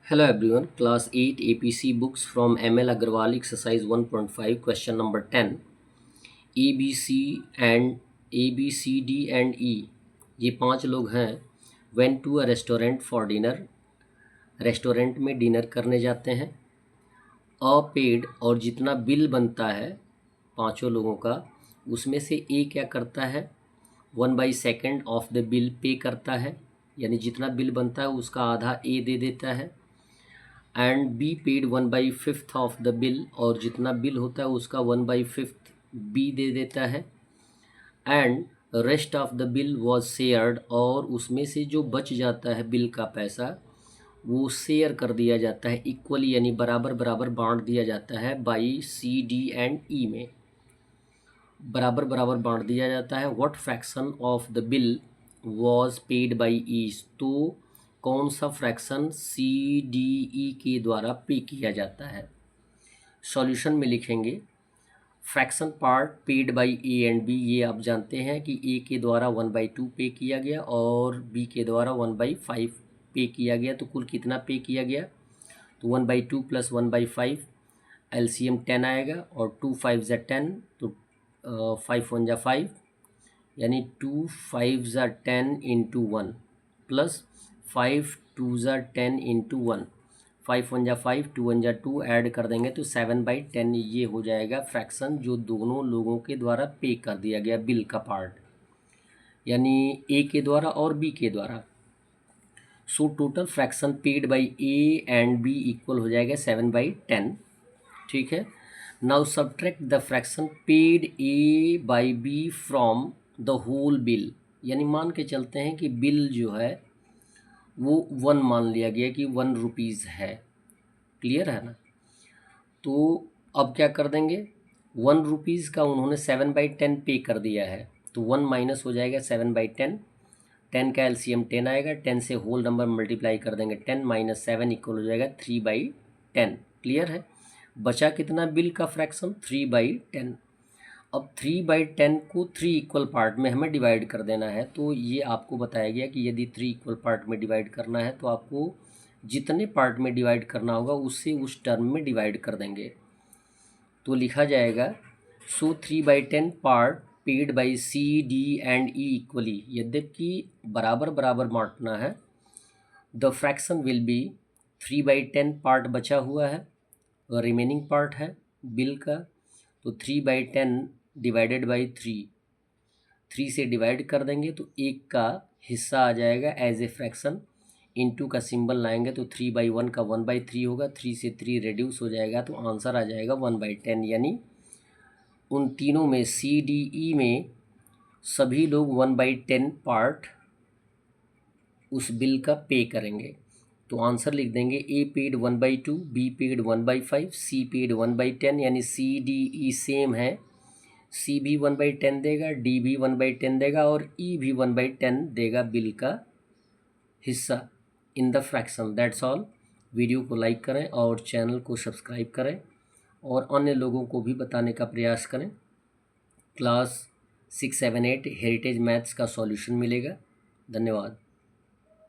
Hello everyone, class 8 APC books from ML Agarwal exercise 1.5 question number 10. A B C D and E ये पांच लोग हैं went to a restaurant for dinner. Restaurant में dinner करने जाते हैं. A paid और जितना बिल बनता है पांचों लोगों का उसमें से ए क्या करता है 1/2 ऑफ द बिल पे करता है, यानी जितना बिल बनता है उसका आधा ए दे देता है. And B paid 1/5 of the bill और जितना बिल होता है उसका 1/5 बी दे देता है. And rest of the bill was shared और उसमें से जो बच जाता है बिल का पैसा वो शेयर कर दिया जाता है इक्वली, यानी बराबर बराबर बांट दिया जाता है बाई सी डी एंड ई में. बराबर बराबर बांट दिया जाता है. What fraction of the bill was paid by each, तो कौन सा फ्रैक्शन सी डी ई के द्वारा पे किया जाता है. सॉल्यूशन में लिखेंगे fraction part paid by A and B. ये आप जानते हैं कि ए के द्वारा 1/2 पे किया गया और बी के द्वारा 1/5 पे किया गया, तो कुल कितना पे किया गया, तो 1/2 प्लस 1/5 एलसीएम 10 आएगा और 2 5 ज़ा 10, तो 5 1 ज़ा 5 यानी 2 5 ज़ा 10 इंटू 1 प्लस 5 2 ज़ा 10 इंटू 1, 5 1 ज़ा 5 2 1 ज़ा 2 ऐड कर देंगे तो 7/10 ये हो जाएगा फ्रैक्शन जो दोनों लोगों के द्वारा पे कर दिया गया बिल का पार्ट, यानी ए के द्वारा और बी के द्वारा. So total fraction paid by A and B equal हो जाएगा 7/10. ठीक है. Now subtract the fraction paid A by B from the whole bill, यानी मान के चलते हैं कि बिल जो है वो 1 मान लिया गया कि 1 रुपीज़ है. क्लियर है ना. तो अब क्या कर देंगे, 1 रुपीज़ का उन्होंने 7/10 पे कर दिया है तो 1 माइनस हो जाएगा 7/10. 10 का एलसीएम 10 आएगा, 10 से होल नंबर मल्टीप्लाई कर देंगे 10 माइनस 7 इक्वल हो जाएगा 3/10. क्लियर है. बचा कितना बिल का फ्रैक्शन 3/10. अब 3/10 को 3 इक्वल पार्ट में हमें डिवाइड कर देना है. तो ये आपको बताया गया कि यदि 3 इक्वल पार्ट में डिवाइड करना है तो आपको जितने पार्ट में डिवाइड करना होगा उससे उस टर्म में डिवाइड कर देंगे. तो लिखा जाएगा so 3/10 part paid by C D and E equally, यद्यपि बराबर बराबर बांटना है. The fraction will be 3/10 part बचा हुआ है और रिमेनिंग पार्ट है बिल का, तो 3/10 डिवाइडेड बाई 3 से डिवाइड कर देंगे तो एक का हिस्सा आ जाएगा एज ए फ्रैक्शन. इनटू का सिंबल लाएंगे तो 3/1 का 1/3 होगा, 3 से 3 रिड्यूस हो जाएगा तो आंसर आ जाएगा 1/10. यानी उन तीनों में सी डी ई में सभी लोग 1/10 पार्ट उस बिल का पे करेंगे. तो आंसर लिख देंगे A paid 1/2, B paid 1/5, C paid 1/10, यानी सी डी ई सेम है. सी भी 1/10 देगा, डी भी 1/10 देगा और ई भी 1/10 देगा बिल का हिस्सा in the fraction. That's all. Video को लाइक करें और चैनल को सब्सक्राइब करें और अन्य लोगों को भी बताने का प्रयास करें. क्लास 6 7 8 हेरिटेज मैथ्स का सॉल्यूशन मिलेगा. धन्यवाद.